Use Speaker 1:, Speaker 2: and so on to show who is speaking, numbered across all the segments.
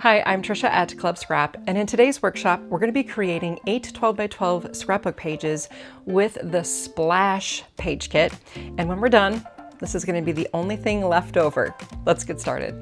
Speaker 1: Hi, I'm Trisha at Club Scrap, and in today's workshop, we're going to be creating 8 12 by 12 scrapbook pages with the Splash page kit. And when we're done, this is going to be the only thing left over. Let's get started.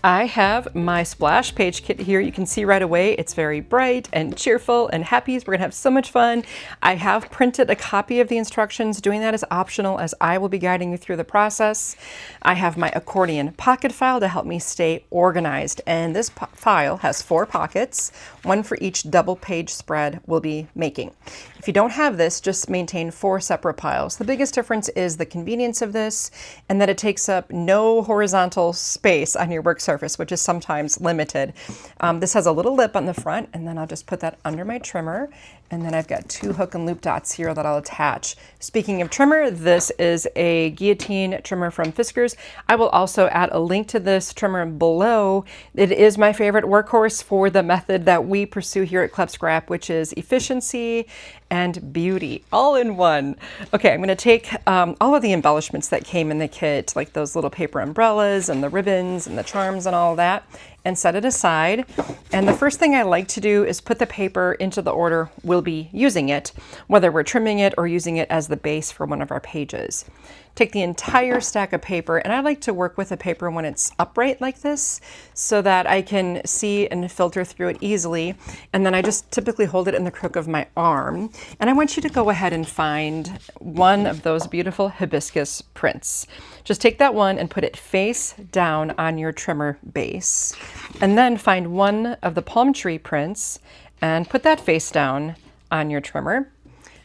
Speaker 1: I have my Splash page kit here. You can see right away it's very bright and cheerful and happy. We're gonna have so much fun. I have printed a copy of the instructions. Doing that is optional as I will be guiding you through the process. I have my Accordion Pocket File to help me stay organized. And this file has 4 pockets, one for each double page spread we'll be making. If you don't have this, just maintain 4 separate piles. The biggest difference is the convenience of this and that it takes up no horizontal space on your work surface, which is sometimes limited. This has a little lip on the front, and then I'll just put that under my trimmer. And then I've got 2 hook and loop dots here that I'll attach. Speaking of trimmer, this is a guillotine trimmer from Fiskars. I will also add a link to this trimmer below. It is my favorite workhorse for the method that we pursue here at Club Scrap, which is efficiency and beauty, all in one. Okay, I'm gonna take all of the embellishments that came in the kit, like those little paper umbrellas and the ribbons and the charms and all that, and set it aside. And the first thing I like to do is put the paper into the order we'll be using it, whether we're trimming it or using it as the base for one of our pages. Take the entire stack of paper, and I like to work with the paper when it's upright like this so that I can see and filter through it easily. And then I just typically hold it in the crook of my arm. And I want you to go ahead and find one of those beautiful hibiscus prints. Just take that one and put it face down on your trimmer base. And then find one of the palm tree prints and put that face down on your trimmer.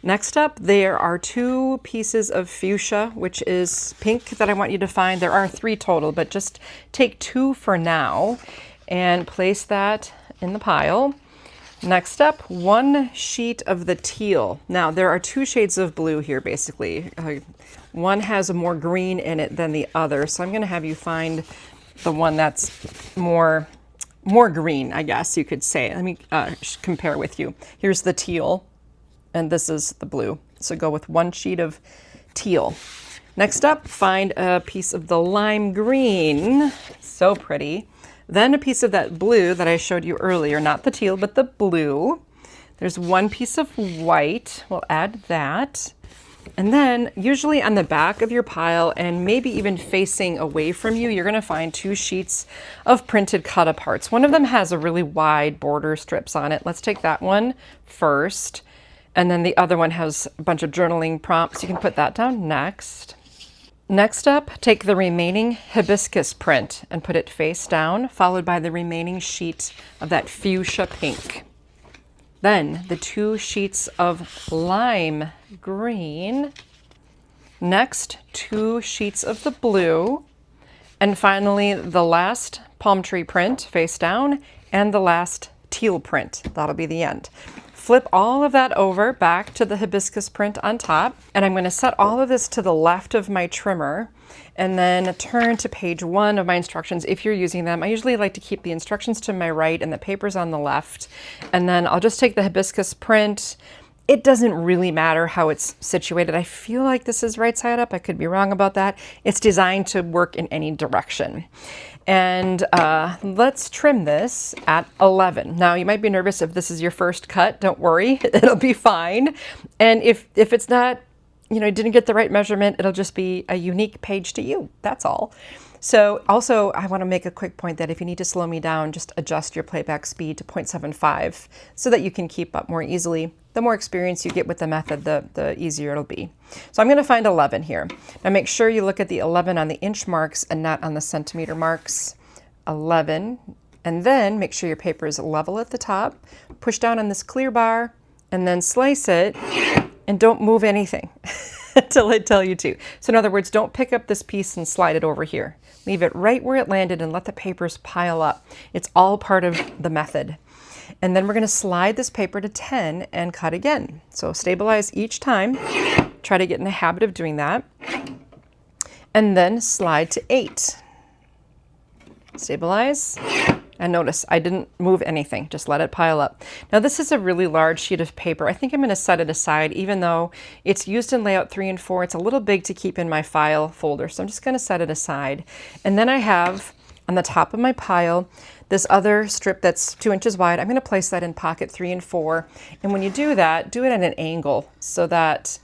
Speaker 1: Next up, there are 2 pieces of fuchsia, which is pink, that I want you to find. There are 3 total, but just take 2 for now and place that in the pile. Next up, 1 sheet of the teal. Now, there are 2 shades of blue here, basically. One has more green in it than the other, so I'm going to have you find the one that's more green, I guess you could say. Let me compare with you. Here's the teal, and this is the blue. So go with 1 sheet of teal. Next up, find a piece of the lime green. So pretty. Then a piece of that blue that I showed you earlier, not the teal, but the blue. There's 1 piece of white. We'll add that. And then usually on the back of your pile and maybe even facing away from you, you're going to find 2 sheets of printed Cutaparts. One of them has a really wide border strips on it. Let's take that one first. And then the other one has a bunch of journaling prompts. You can put that down next. Next up, take the remaining hibiscus print and put it face down, followed by the remaining sheet of that fuchsia pink. Then the 2 sheets of lime green. Next, 2 sheets of the blue. And finally, the last palm tree print face down and the last teal print. That'll be the end. Flip all of that over back to the hibiscus print on top, and I'm going to set all of this to the left of my trimmer and then turn to page 1 of my instructions if you're using them. I usually like to keep the instructions to my right and the papers on the left, and then I'll just take the hibiscus print. It doesn't really matter how it's situated. I feel like this is right side up. I could be wrong about that. It's designed to work in any direction. And let's trim this at 11. Now, you might be nervous if this is your first cut. Don't worry, it'll be fine. And if it's not, didn't get the right measurement, it'll just be a unique page to you. That's all. So also, I want to make a quick point that if you need to slow me down, just adjust your playback speed to 0.75 so that you can keep up more easily. The more experience you get with the method, the easier it'll be. So I'm going to find 11 here. Now make sure you look at the 11 on the inch marks and not on the centimeter marks. 11. And then make sure your paper is level at the top. Push down on this clear bar and then slice it, and don't move anything until I tell you to. So in other words, don't pick up this piece and slide it over here. Leave it right where it landed and let the papers pile up. It's all part of the method. And then we're going to slide this paper to 10 and cut again. So stabilize each time. Try to get in the habit of doing that. And then slide to 8. Stabilize. And notice I didn't move anything, just let it pile up. Now this is a really large sheet of paper. I think I'm going to set it aside, even though it's used in layout 3 and 4. It's a little big to keep in my file folder, so I'm just going to set it aside. And then I have On the top of my pile, this other strip that's 2 inches wide, I'm going to place that in pocket 3 and 4. And when you do that, do it at an angle so that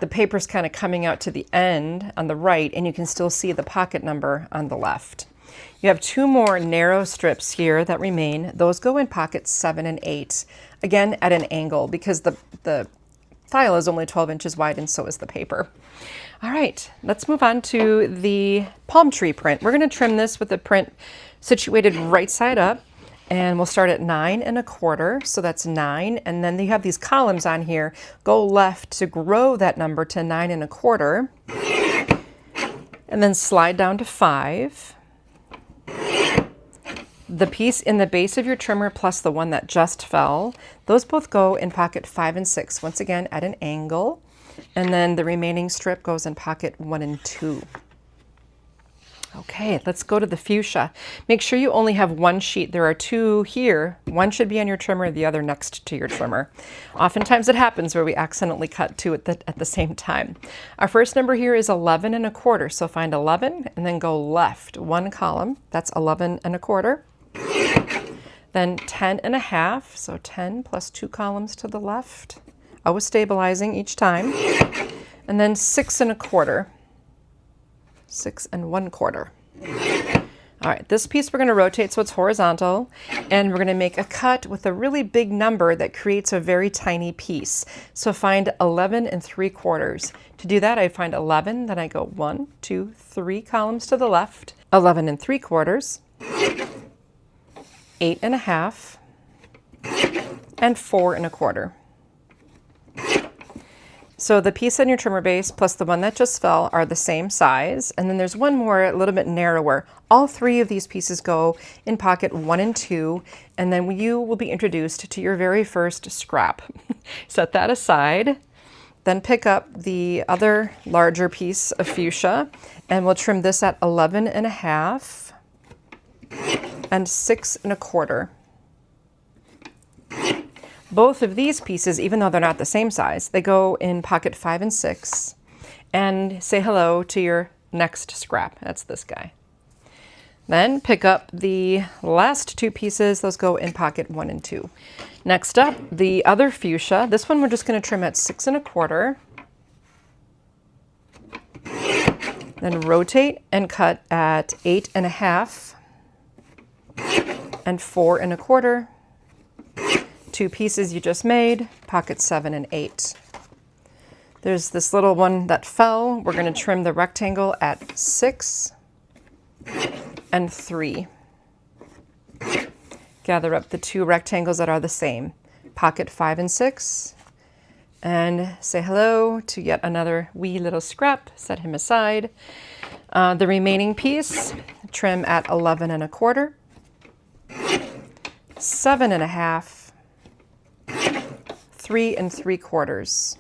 Speaker 1: the paper's kind of coming out to the end on the right, and you can still see the pocket number on the left. You have 2 more narrow strips here that remain. Those go in pockets 7 and 8, again at an angle because the file is only 12 inches wide and so is the paper. All right, let's move on to the palm tree print. We're going to trim this with the print situated right side up, and we'll start at 9 1/4, so that's 9, and then you have these columns on here. Go left to grow that number to 9 1/4, and then slide down to 5. The piece in the base of your trimmer plus the one that just fell, those both go in pocket 5 and 6, once again at an angle. And then the remaining strip goes in pocket 1 and 2. Okay, let's go to the fuchsia. Make sure you only have 1 sheet. There are 2 here. One should be on your trimmer, the other next to your trimmer. Oftentimes it happens where we accidentally cut 2 at the same time. Our first number here is 11 1/4, so find 11 and then go left 1 column. That's 11 1/4. Then 10 1/2, so 10 plus 2 columns to the left. Always stabilizing each time. And then 6 1/4. 6 1/4. All right, this piece we're going to rotate so it's horizontal, and we're going to make a cut with a really big number that creates a very tiny piece. So find 11 3/4. To do that, I find 11, then I go 1, 2, 3 columns to the left, 11 3/4, 8 1/2, and 4 1/4. So the piece on your trimmer base plus the one that just fell are the same size, and then there's one more a little bit narrower. All 3 of these pieces go in pocket 1 and 2, and then you will be introduced to your very first scrap. Set that aside, then pick up the other larger piece of fuchsia, and we'll trim this at 11 1/2 and 6 1/4. Both of these pieces, even though they're not the same size, they go in pocket 5 and 6, and say hello to your next scrap. That's this guy. Then pick up the last 2 pieces. Those go in pocket 1 and 2. Next up, the other fuchsia. This one we're just going to trim at 6 1/4. Then rotate and cut at 8 1/2 and 4 1/4. 2 pieces you just made, pocket 7 and 8. There's this little one that fell. We're going to trim the rectangle at 6 and 3. Gather up the 2 rectangles that are the same, pocket 5 and 6, and say hello to yet another wee little scrap. Set him aside. The remaining piece, trim at 11 1/4, 7 1/2, 3 3/4.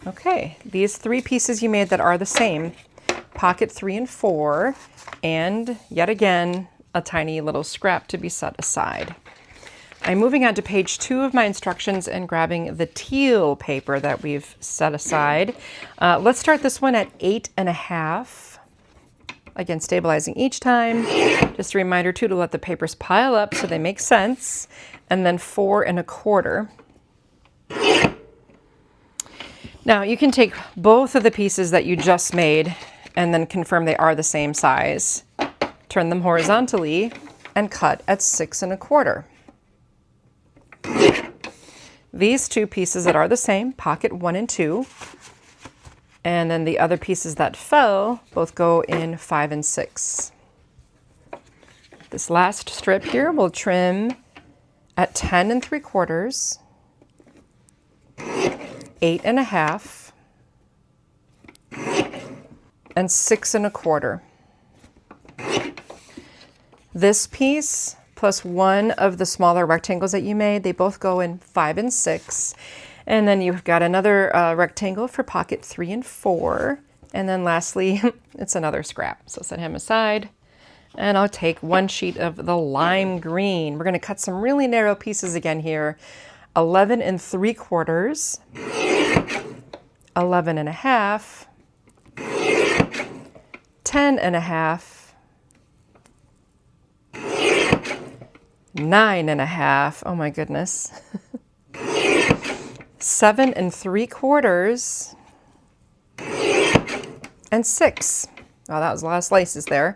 Speaker 1: Okay, these 3 pieces you made that are the same, pocket 3 and 4, and yet again, a tiny little scrap to be set aside. I'm moving on to page 2 of my instructions and grabbing the teal paper that we've set aside. Let's start this one at 8 1/2. Again, stabilizing each time. Just a reminder too to let the papers pile up so they make sense. And then 4 1/4. Now you can take both of the pieces that you just made and then confirm they are the same size. Turn them horizontally and cut at 6 1/4. These 2 pieces that are the same, pocket 1 and 2. And then the other pieces that fell both go in 5 and 6. This last strip here we'll trim at 10 3/4, 8 1/2, and 6 1/4. This piece plus one of the smaller rectangles that you made, they both go in 5 and 6. And then you've got another rectangle for pocket 3 and 4. And then lastly, it's another scrap. So set him aside. And I'll take 1 sheet of the lime green. We're going to cut some really narrow pieces again here. 11 3/4, 11 1/2, 10.5, 9.5, oh my goodness, 7 3/4, and 6. Oh, that was a lot of slices there.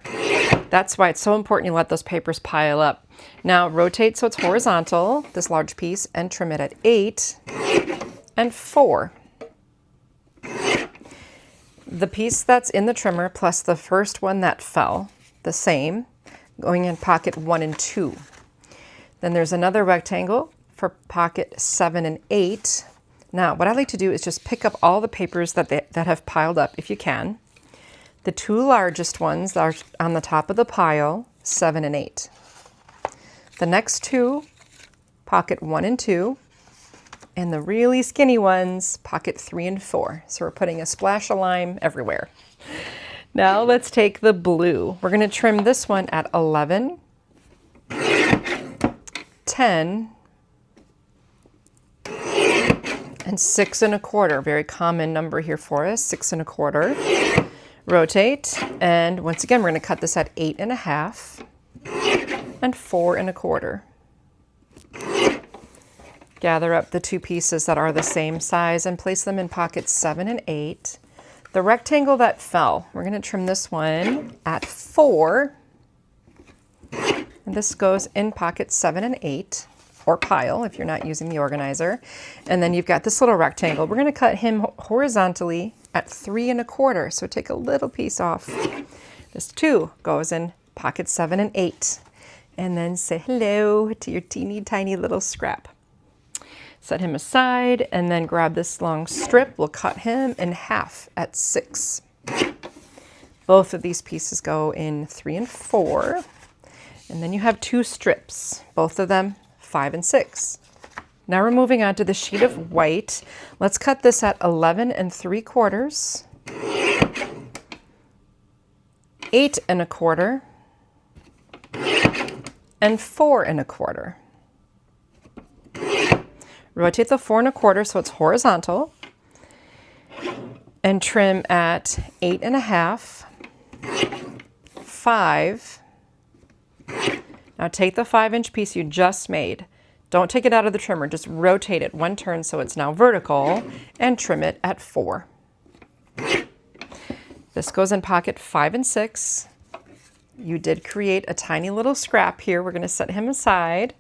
Speaker 1: That's why it's so important you let those papers pile up. Now rotate so it's horizontal, this large piece, and trim it at 8 and 4. The piece that's in the trimmer plus the first one that fell, the same, going in pocket 1 and 2. Then there's another rectangle for pocket 7 and 8. Now, what I like to do is just pick up all the papers that have piled up, if you can. The 2 largest ones are on the top of the pile, 7 and 8. The next 2, pocket 1 and 2. And the really skinny ones, pocket 3 and 4. So we're putting a splash of lime everywhere. Now let's take the blue. We're going to trim this one at 11, 10, and 6 1/4. Very common number here for us, 6 1/4. Rotate, and once again, we're going to cut this at 8.5 and 4 1/4. Gather up the 2 pieces that are the same size and place them in pockets 7 and 8. The rectangle that fell, we're going to trim this one at 4. And this goes in pockets 7 and 8, or pile if you're not using the organizer. And then you've got this little rectangle. We're going to cut him horizontally at 3 1/4. So take a little piece off. This 2 goes in pocket 7 and 8. And then say hello to your teeny tiny little scrap. Set him aside and then grab this long strip. We'll cut him in half at 6. Both of these pieces go in 3 and 4. And then you have 2 strips, both of them 5 and 6. Now we're moving on to the sheet of white. Let's cut this at 11 3/4, 8 1/4, and 4 1/4. Rotate the 4 1/4 so it's horizontal, and trim at 8.5, 5. Now take the 5-inch piece you just made. Don't take it out of the trimmer, just rotate it 1 turn so it's now vertical, and trim it at 4. This goes in pocket 5 and 6. You did create a tiny little scrap here. We're going to set him aside.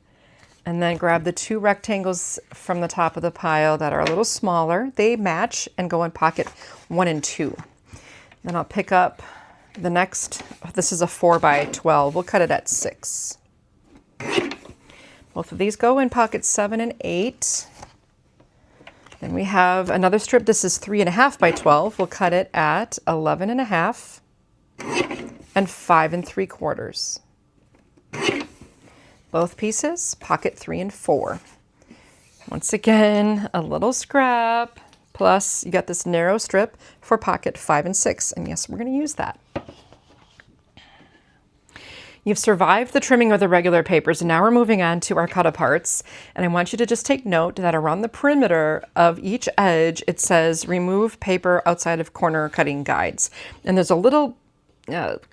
Speaker 1: And then grab the 2 rectangles from the top of the pile that are a little smaller. They match and go in pocket 1 and 2. Then I'll pick up the next, this is a 4 by 12. We'll cut it at 6. Both of these go in pockets 7 and 8. Then we have another strip. This is 3.5 by 12. We'll cut it at 11.5 and 5 3/4. Both pieces, pocket 3 and 4. Once again, a little scrap, plus you got this narrow strip for pocket 5 and 6. And yes, we're going to use that. You've survived the trimming of the regular papers, and now we're moving on to our Cutaparts. And I want you to just take note that around the perimeter of each edge, it says remove paper outside of corner cutting guides. And there's a little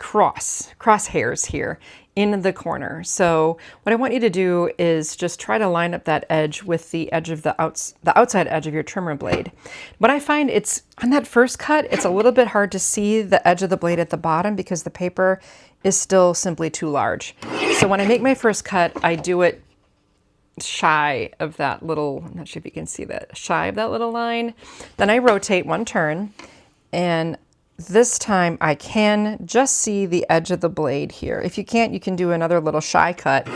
Speaker 1: crosshairs here in the corner. So what I want you to do is just try to line up that edge with the edge of the outside edge of your trimmer blade. But I find it's on that first cut, it's a little bit hard to see the edge of the blade at the bottom because the paper is still simply too large. So when I make my first cut, I do it shy of that little, I'm not sure if you can see that, shy of that little line. Then I rotate 1 turn, and this time I can just see the edge of the blade here. If you can't, you can do another little shy cut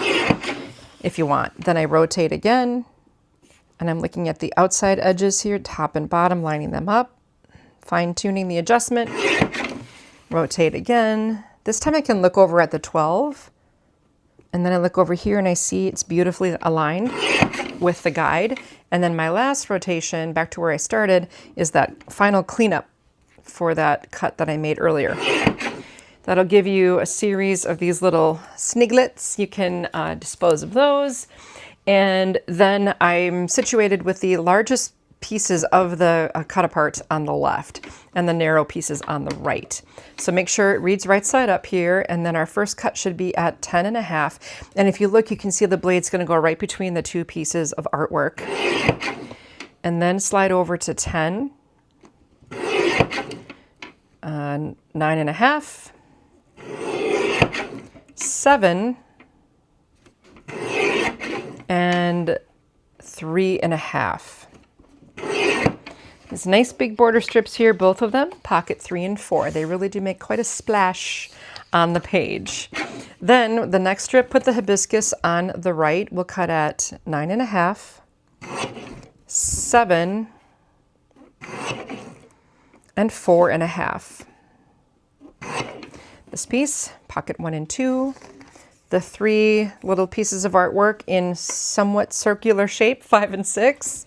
Speaker 1: if you want. Then I rotate again, and I'm looking at the outside edges here, top and bottom, lining them up, fine-tuning the adjustment. Rotate again. This time I can look over at the 12, and then I look over here and I see it's beautifully aligned with the guide. And then my last rotation, back to where I started, is that final cleanup for that cut that I made earlier. That'll give you a series of these little sniglets. You can dispose of those. And then I'm situated with the largest pieces of the cut-aparts on the left and the narrow pieces on the right. So make sure it reads right side up here, and then our first cut should be at 10.5. And if you look, you can see the blade's going to go right between the two pieces of artwork. And then slide over to 10, 9.5, 7, and 3.5. These nice big border strips here, both of them, pocket 3 and 4. They really do make quite a splash on the page. Then the next strip, put the hibiscus on the right. We'll cut at 9.5, 7, and 4.5. This piece, pocket 1 and 2. The 3 little pieces of artwork in somewhat circular shape, 5 and 6.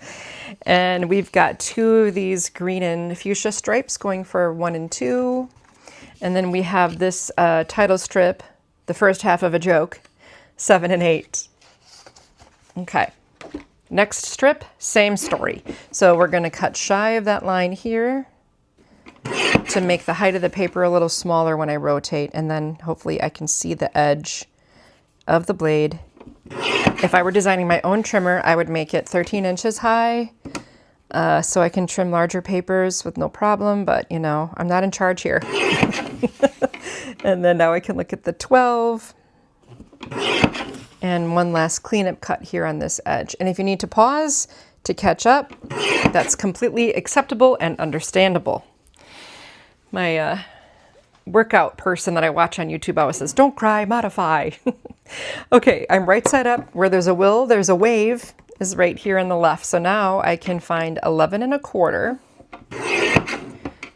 Speaker 1: And we've got 2 of these green and fuchsia stripes going for 1 and 2. And then we have this title strip, the first half of a joke, 7 and 8. Okay, next strip, same story. So we're going to cut shy of that line here to make the height of the paper a little smaller when I rotate, and then hopefully I can see the edge of the blade. If I were designing my own trimmer, I would make it 13 inches high so I can trim larger papers with no problem, but you know, I'm not in charge here. And then now I can look at the 12 and one last cleanup cut here on this edge. And if you need to pause to catch up, that's completely acceptable and understandable. My workout person that I watch on YouTube always says, don't cry, modify. Okay, I'm right side up. Where there's a will, there's a wave, is right here on the left. So now I can find 11.25,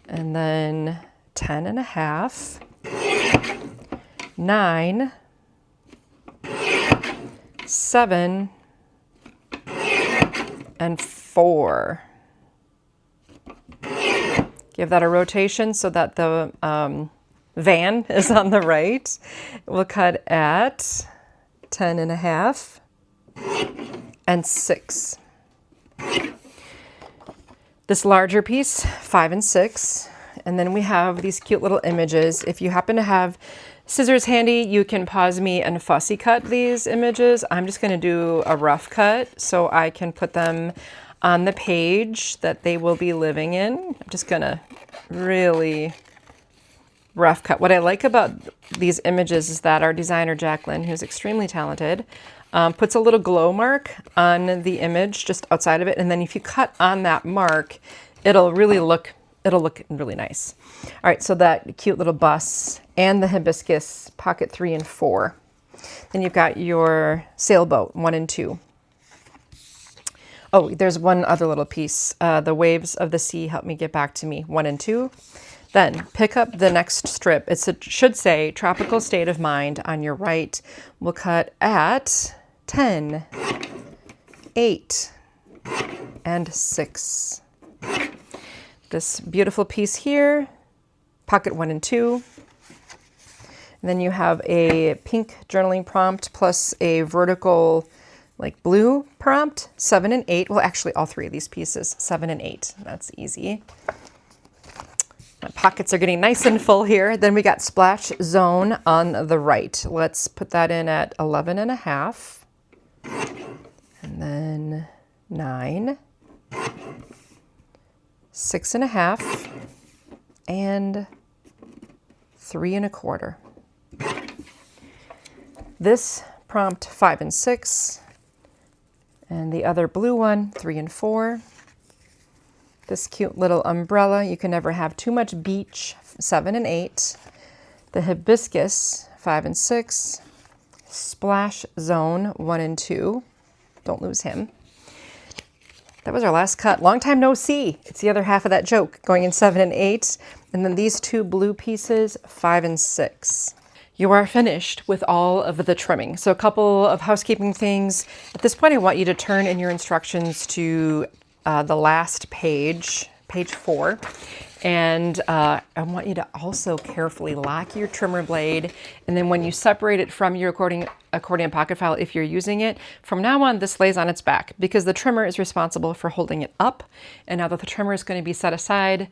Speaker 1: and then 10.5, 9, 7, and 4. Give that a rotation so that the van is on the right. We'll cut at 10.5 and 6. This larger piece, 5 and 6. And then we have these cute little images. If you happen to have scissors handy, you can pause me and fussy cut these images. I'm just going to do a rough cut so I can put them on the page that they will be living in. I'm just going to really rough cut. What I like about these images is that our designer, Jacqueline, who's extremely talented, puts a little glow mark on the image just outside of it. And then if you cut on that mark, it'll look really nice. All right, so that cute little bus and the hibiscus, pocket 3 and 4. Then you've got your sailboat, 1 and 2. Oh, there's one other little piece. The waves of the sea help me get back to me, 1 and 2. Then pick up the next strip. It should say tropical state of mind on your right. We'll cut at 10, 8, and 6. This beautiful piece here, pocket 1 and 2. And then you have a pink journaling prompt plus a vertical like blue prompt, 7 and 8. Well, actually all 3 of these pieces, 7 and 8. That's easy. My pockets are getting nice and full here. Then we got splash zone on the right. Let's put that in at 11.5. And then 9, 6.5, and 3.25. This prompt 5 and 6. And the other blue one, 3 and 4. This cute little umbrella, you can never have too much beach, 7 and 8. The hibiscus, 5 and 6. Splash zone, 1 and 2. Don't lose him. That was our last cut. Long time no see. It's the other half of that joke, going in 7 and 8. And then these 2 blue pieces, 5 and 6. You are finished with all of the trimming. So a couple of housekeeping things. At this point, I want you to turn in your instructions to the last page, page 4. And I want you to also carefully lock your trimmer blade. And then when you separate it from your Accordion Pocket File, if you're using it, from now on, this lays on its back because the trimmer is responsible for holding it up. And now that the trimmer is going to be set aside,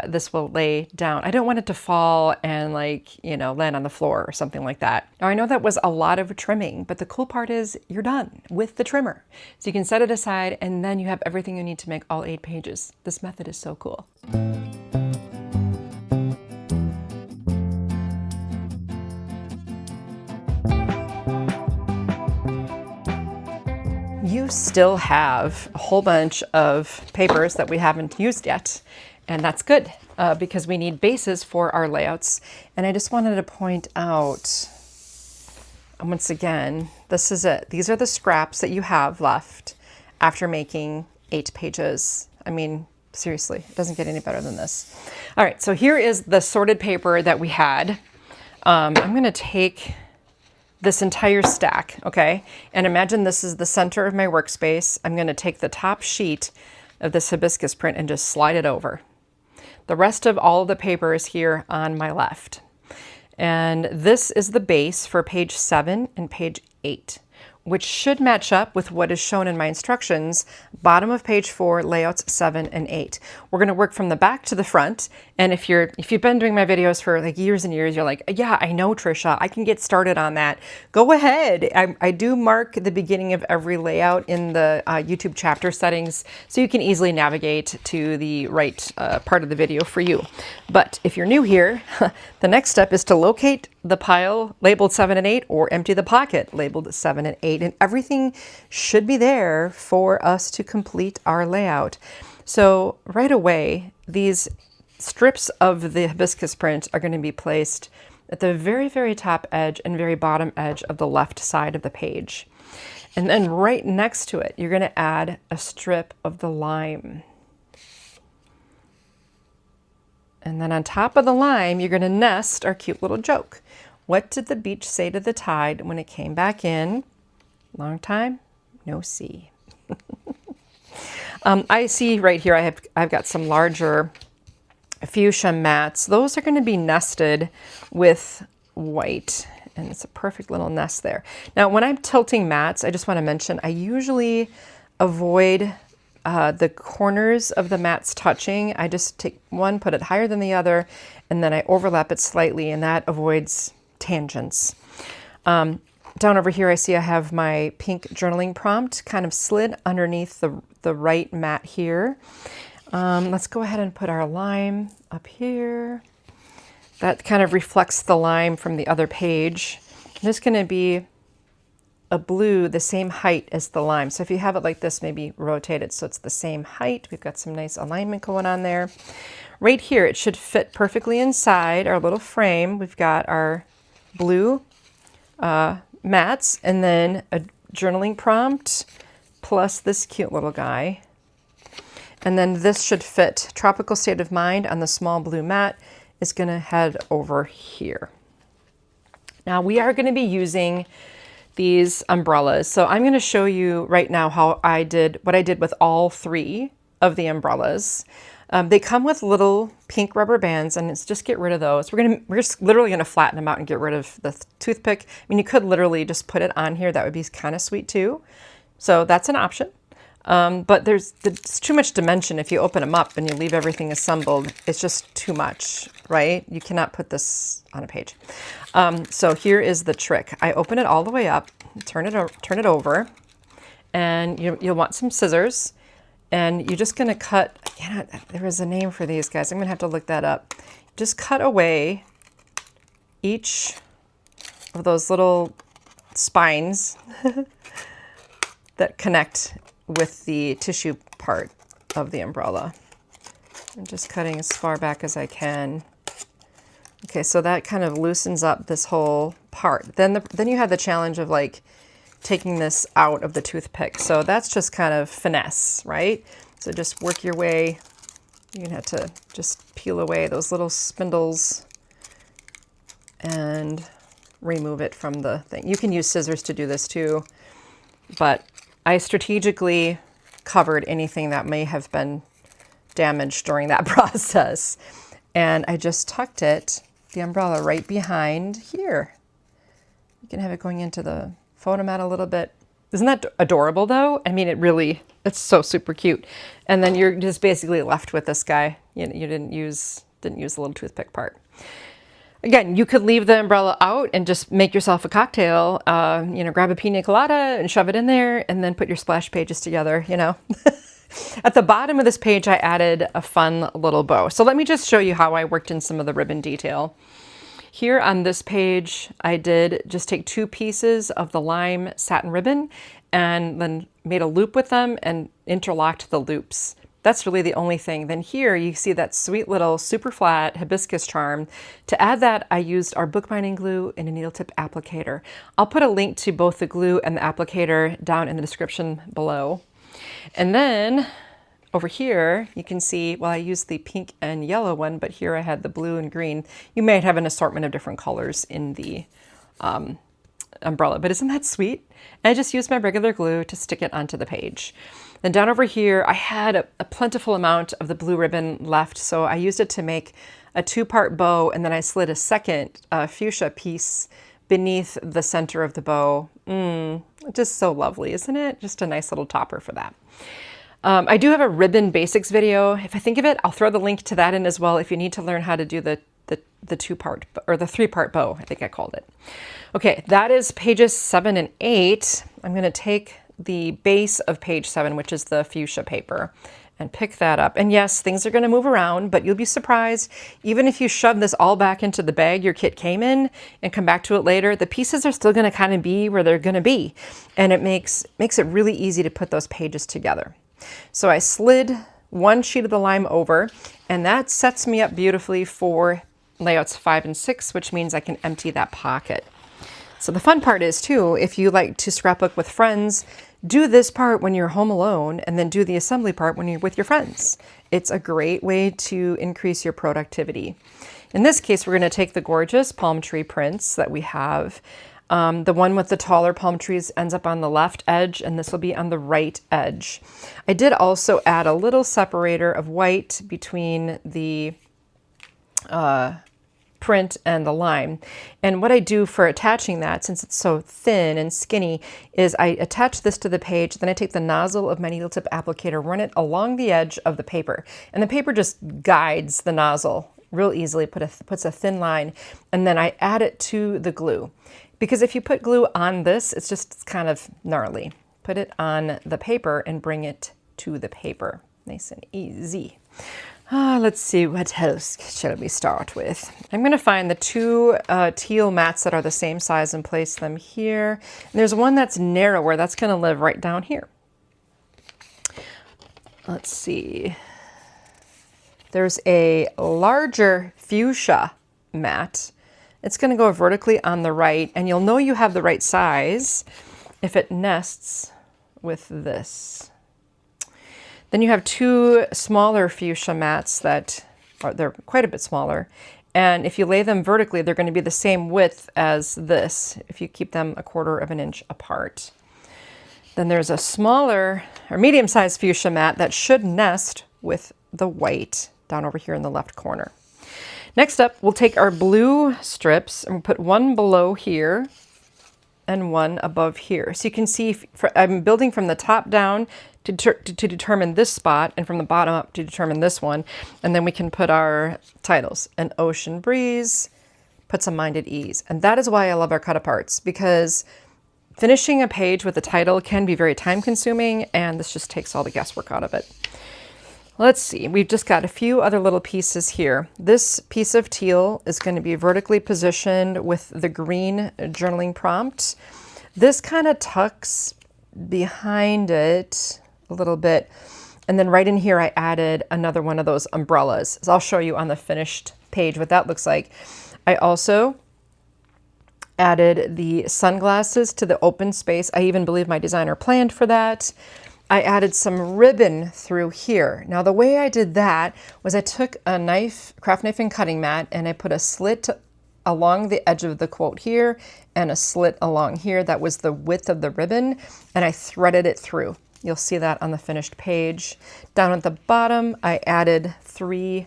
Speaker 1: this will lay down. I don't want it to fall and land on the floor or something like that. Now I know that was a lot of trimming, but the cool part is you're done with the trimmer. So you can set it aside and then you have everything you need to make all 8 pages. This method is so cool. You still have a whole bunch of papers that we haven't used yet. And that's good because we need bases for our layouts. And I just wanted to point out, once again, this is it. These are the scraps that you have left after making 8 pages. I mean, seriously, it doesn't get any better than this. All right, so here is the sorted paper that we had. I'm gonna take this entire stack, okay? And imagine this is the center of my workspace. I'm gonna take the top sheet of this hibiscus print and just slide it over. The rest of all the paper is here on my left. And this is the base for page 7 and page 8, which should match up with what is shown in my instructions, bottom of page 4, layouts 7 and 8. We're gonna work from the back to the front. And if you've been doing my videos for like years and years, you're like, yeah, I know, Trisha, I can get started on that. Go ahead. I do mark the beginning of every layout in the YouTube chapter settings so you can easily navigate to the right part of the video for you. But if you're new here, the next step is to locate the pile labeled 7 and 8 or empty the pocket labeled 7 and 8, and everything should be there for us to complete our layout. So right away, these strips of the hibiscus print are going to be placed at the very, very top edge and very bottom edge of the left side of the page. And then right next to it, you're going to add a strip of the lime. And then on top of the lime, you're going to nest our cute little joke. What did the beach say to the tide when it came back in? Long time, no sea. I see right here, I've got some larger fuchsia mats. Those are going to be nested with white, and it's a perfect little nest there. Now, when I'm tilting mats, I just want to mention, I usually avoid the corners of the mats touching. I just take one, put it higher than the other, and then I overlap it slightly, and that avoids tangents. Down over here, I see I have my pink journaling prompt kind of slid underneath the right mat here. Let's go ahead and put our lime up here. That kind of reflects the lime from the other page. There's going to be a blue the same height as the lime. So if you have it like this, maybe rotate it so it's the same height. We've got some nice alignment going on there. Right here, it should fit perfectly inside our little frame. We've got our blue mats and then a journaling prompt plus this cute little guy. And then this should fit. Tropical State of Mind on the small blue mat is going to head over here. Now we are going to be using these umbrellas. So I'm going to show you right now what I did with all 3 of the umbrellas. They come with little pink rubber bands, and it's just get rid of those. We're just literally gonna flatten them out and get rid of the toothpick. I mean, you could literally just put it on here. That would be kind of sweet too. So that's an option. But there's too much dimension. If you open them up and you leave everything assembled, it's just too much, right? You cannot put this on a page. So here is the trick. I open it all the way up, turn it over, and you'll want some scissors. And you're just going to cut, there is a name for these guys. I'm going to have to look that up. Just cut away each of those little spines that connect with the tissue part of the umbrella. I'm just cutting as far back as I can. Okay, so that kind of loosens up this whole part. Then you have the challenge of like taking this out of the toothpick. So that's just kind of finesse, right? So just work your way. You're gonna have to just peel away those little spindles and remove it from the thing. You can use scissors to do this too, but I strategically covered anything that may have been damaged during that process. And I just tucked the umbrella right behind here. You can have it going into the photo mat a little bit. Isn't that adorable though? I mean, it's so super cute. And then you're just basically left with this guy. You didn't use the little toothpick part. Again, you could leave the umbrella out and just make yourself a cocktail, grab a pina colada and shove it in there and then put your splash pages together, At the bottom of this page, I added a fun little bow. So let me just show you how I worked in some of the ribbon detail. Here on this page, I did just take 2 pieces of the lime satin ribbon and then made a loop with them and interlocked the loops. That's really the only thing. Then here you see that sweet little super flat hibiscus charm. To add that, I used our bookbinding glue and a needle tip applicator. I'll put a link to both the glue and the applicator down in the description below. And then over here, you can see, well, I used the pink and yellow one, but here I had the blue and green. You might have an assortment of different colors in the umbrella, but isn't that sweet? And I just used my regular glue to stick it onto the page. Then down over here, I had a plentiful amount of the blue ribbon left, so I used it to make a 2-part bow, and then I slid a second fuchsia piece beneath the center of the bow. Just so lovely, isn't it? Just a nice little topper for that. I do have a ribbon basics video. If I think of it, I'll throw the link to that in as well if you need to learn how to do the 2-part or the 3-part bow, I think I called it. Okay, that is pages 7 and 8. I'm going to take the base of page 7, which is the fuchsia paper, and pick that up. And yes, things are going to move around, but you'll be surprised. Even if you shove this all back into the bag your kit came in and come back to it later, the pieces are still going to kind of be where they're going to be. And it makes it really easy to put those pages together. So I slid one sheet of the lime over, and that sets me up beautifully for layouts 5 and 6, which means I can empty that pocket. So the fun part is too, if you like to scrapbook with friends, do this part when you're home alone and then do the assembly part when you're with your friends. It's a great way to increase your productivity. In this case, we're going to take the gorgeous palm tree prints that we have. The one with the taller palm trees ends up on the left edge, and this will be on the right edge. I did also add a little separator of white between the print and the lime. And what I do for attaching that, since it's so thin and skinny, is I attach this to the page, then I take the nozzle of my needle tip applicator, run it along the edge of the paper, and the paper just guides the nozzle real easily, puts a thin line, and then I add it to the glue. Because if you put glue on this, it's kind of gnarly. Put it on the paper and bring it to the paper. Nice and easy. Let's see, what else shall we start with? I'm going to find the 2 teal mats that are the same size and place them here. And there's one that's narrower. That's going to live right down here. Let's see. There's a larger fuchsia mat. It's going to go vertically on the right, and you'll know you have the right size if it nests with this. Then you have 2 smaller fuchsia mats they're quite a bit smaller. And if you lay them vertically, they're going to be the same width as this if you keep them 1/4 inch apart. Then there's a smaller or medium-sized fuchsia mat that should nest with the white down over here in the left corner. Next up, we'll take our blue strips and we'll put one below here and one above here. So you can see I'm building from the top down to determine this spot, and from the bottom up to determine this one. And then we can put our titles. An ocean breeze, put some mind at ease. And that is why I love our Cutaparts, because finishing a page with a title can be very time consuming, and this just takes all the guesswork out of it. Let's see, we've just got a few other little pieces here. This piece of teal is going to be vertically positioned with the green journaling prompt. This kind of tucks behind it a little bit. And then right in here, I added another one of those umbrellas. So I'll show you on the finished page what that looks like. I also added the sunglasses to the open space. I even believe my designer planned for that. I added some ribbon through here. Now the way I did that was I took a craft knife and cutting mat, and I put a slit along the edge of the quote here and a slit along here. That was the width of the ribbon, and I threaded it through. You'll see that on the finished page. Down at the bottom, I added 3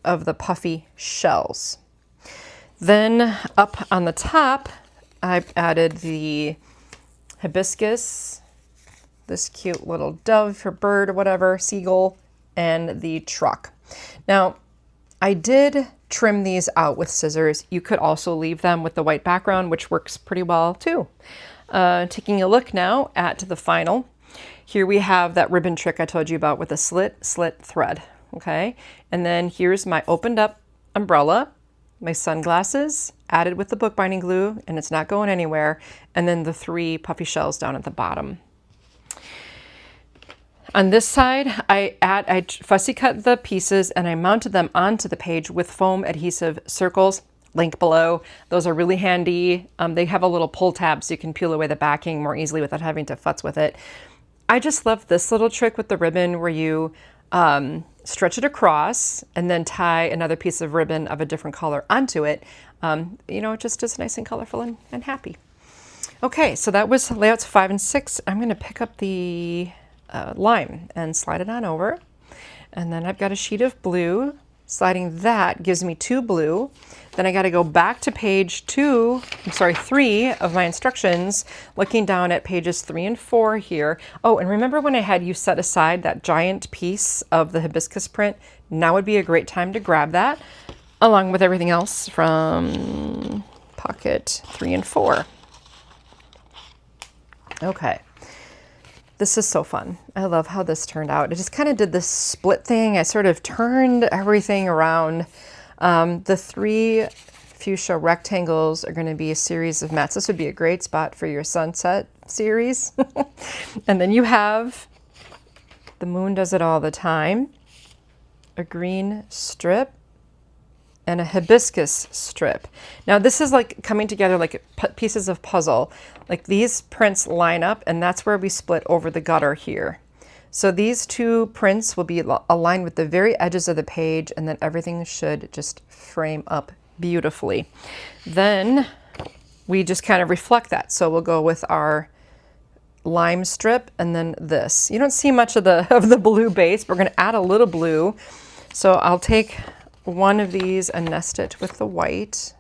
Speaker 1: of the puffy shells. Then up on the top, I added the hibiscus, this cute little dove or bird or whatever, seagull, and the truck. Now, I did trim these out with scissors. You could also leave them with the white background, which works pretty well too. Taking a look now at the final. Here we have that ribbon trick I told you about with a slit thread, okay? And then here's my opened up umbrella, my sunglasses added with the bookbinding glue, and it's not going anywhere, and then the 3 puffy shells down at the bottom. On this side, I fussy cut the pieces and I mounted them onto the page with foam adhesive circles. Link below. Those are really handy. They have a little pull tab so you can peel away the backing more easily without having to futz with it. I just love this little trick with the ribbon where you stretch it across and then tie another piece of ribbon of a different color onto it. You know, it just is nice and colorful and happy. Okay, so that was layouts 5 and 6. I'm going to pick up the lime and slide it on over. And then I've got a sheet of blue. Sliding that gives me 2 blue. Then I got to go back to page 3 of my instructions, looking down at pages 3 and 4 here. Oh, and remember when I had you set aside that giant piece of the hibiscus print? Now would be a great time to grab that, along with everything else from pocket 3 and 4. Okay. This is so fun. I love how this turned out. I just kind of did this split thing. I sort of turned everything around. The 3 fuchsia rectangles are going to be a series of mats. This would be a great spot for your sunset series. And then you have The Moon Does It All the Time, a green strip, and a hibiscus strip. Now this is like coming together like pieces of puzzle. Like these prints line up, and that's where we split over the gutter here. So these 2 prints will be aligned with the very edges of the page, and then everything should just frame up beautifully. Then we just kind of reflect that. So we'll go with our lime strip and then this. You don't see much of the blue base, but we're going to add a little blue. So I'll take one of these and nest it with the white,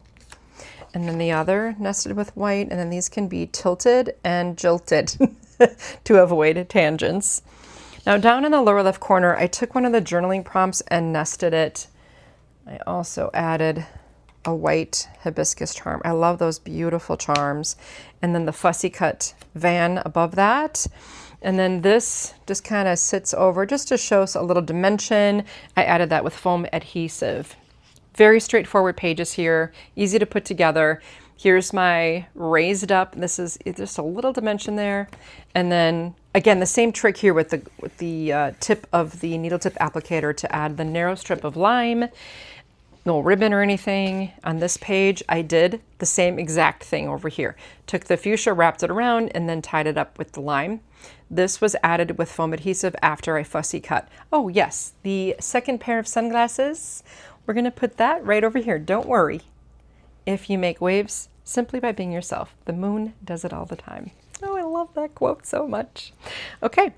Speaker 1: and then the other nested with white, and then these can be tilted and jilted to avoid tangents. Now down in the lower left corner, I took one of the journaling prompts and nested it. I also added a white hibiscus charm. I love those beautiful charms. And then the fussy cut van above that. And then this just kind of sits over just to show us a little dimension. I added that with foam adhesive. Very straightforward pages here, easy to put together. Here's my raised up. This is just a little dimension there. And then again, the same trick here with the tip of the needle tip applicator to add the narrow strip of lime. No ribbon or anything. On this page, I did the same exact thing over here. Took the fuchsia, wrapped it around, and then tied it up with the lime. This was added with foam adhesive after I fussy cut. Oh yes, the second pair of sunglasses, we're gonna put that right over here. Don't worry. If you make waves simply by being yourself, the moon does it all the time. Oh, I love that quote so much. Okay,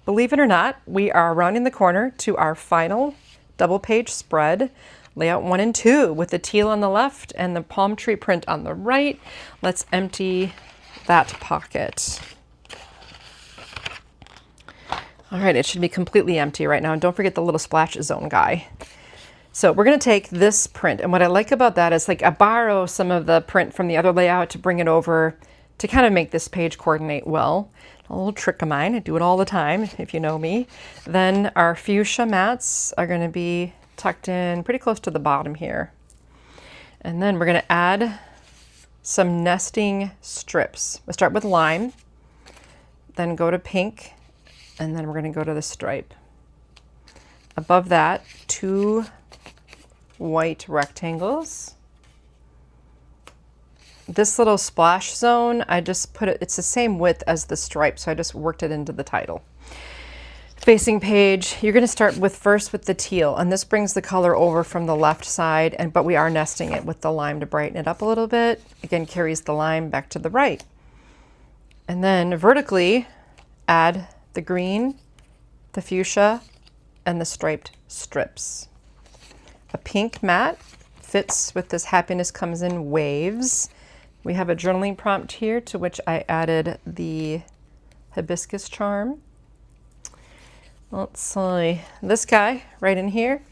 Speaker 1: believe it or not, we are rounding the corner to our final double page spread. Layout 1 and 2 with the teal on the left and the palm tree print on the right. Let's empty that pocket. All right, it should be completely empty right now. And don't forget the little splash zone guy. So we're going to take this print. And what I like about that is like I borrow some of the print from the other layout to bring it over to kind of make this page coordinate well. A little trick of mine. I do it all the time if you know me. Then our fuchsia mats are going to be tucked in pretty close to the bottom here. And then we're going to add some nesting strips. We'll start with lime, then go to pink, and then we're going to go to the stripe. Above that, 2 white rectangles. This little splash zone, I just put it, it's the same width as the stripe, so I just worked it into the title. Facing page, you're going to start first with the teal, and this brings the color over from the left side, but we are nesting it with the lime to brighten it up a little bit. Again, carries the lime back to the right. And then vertically, add the green, the fuchsia, and the striped strips. A pink mat fits with this happiness comes in waves. We have a journaling prompt here to which I added the hibiscus charm. Let's see, this guy right in here,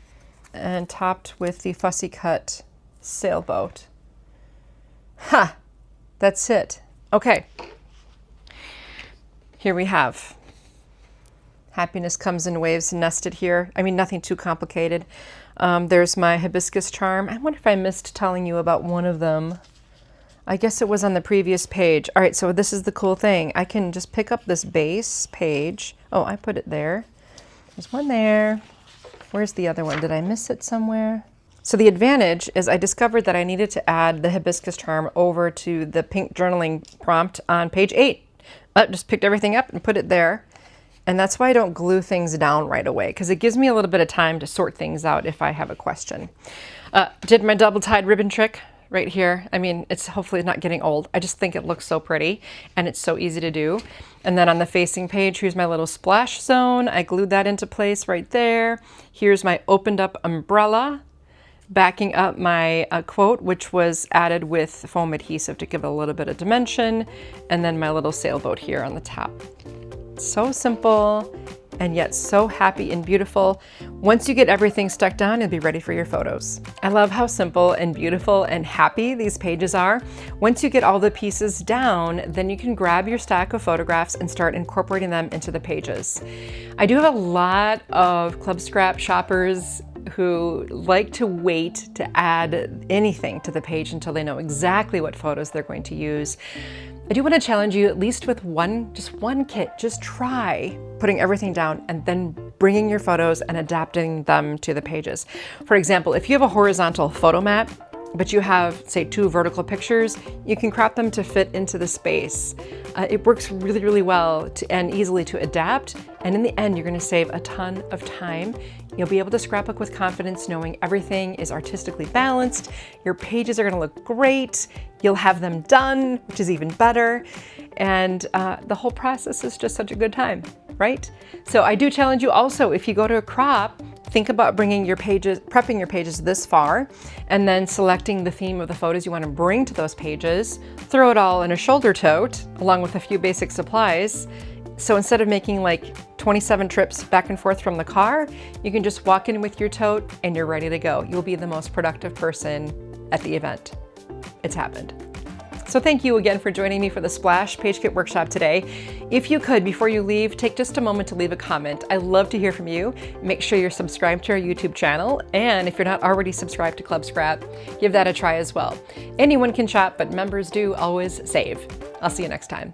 Speaker 1: and topped with the fussy cut sailboat. Ha! That's it. Okay. Here we have happiness comes in waves nested here. I mean, nothing too complicated. There's my hibiscus charm. I wonder if I missed telling you about one of them. I guess it was on the previous page. All right, so this is the cool thing. I can just pick up this base page. Oh, I put it there. There's one there. Where's the other one? Did I miss it somewhere? So the advantage is I discovered that I needed to add the hibiscus charm over to the pink journaling prompt on page 8. I just picked everything up and put it there. And that's why I don't glue things down right away, because it gives me a little bit of time to sort things out if I have a question. Did my double tied ribbon trick right here. I mean, it's hopefully not getting old. I just think it looks so pretty and it's so easy to do. And then on the facing page, here's my little splash zone. I glued that into place right there. Here's my opened up umbrella, backing up my quote, which was added with foam adhesive to give it a little bit of dimension. And then my little sailboat here on the top. So simple and yet so happy and beautiful. Once you get everything stuck down, you'll be ready for your photos. I love how simple and beautiful and happy these pages are. Once you get all the pieces down, then you can grab your stack of photographs and start incorporating them into the pages. I do have a lot of Club Scrap shoppers who like to wait to add anything to the page until they know exactly what photos they're going to use. I do want to challenge you, at least with just one kit, just try putting everything down and then bringing your photos and adapting them to the pages. For example, if you have a horizontal photo mat, but you have, say, 2 vertical pictures, you can crop them to fit into the space. It works really, really well and easily to adapt. And in the end, you're going to save a ton of time. You'll be able to scrapbook with confidence, knowing everything is artistically balanced. Your pages are going to look great. You'll have them done, which is even better. And the whole process is just such a good time, right? So I do challenge you also, if you go to a crop, think about bringing your pages, prepping your pages this far, and then selecting the theme of the photos you want to bring to those pages. Throw it all in a shoulder tote, along with a few basic supplies. So instead of making like 27 trips back and forth from the car, you can just walk in with your tote and you're ready to go. You'll be the most productive person at the event. It's happened. So thank you again for joining me for the Splash Page Kit Workshop today. If you could, before you leave, take just a moment to leave a comment. I love to hear from you. Make sure you're subscribed to our YouTube channel. And if you're not already subscribed to Club Scrap, give that a try as well. Anyone can shop, but members do always save. I'll see you next time.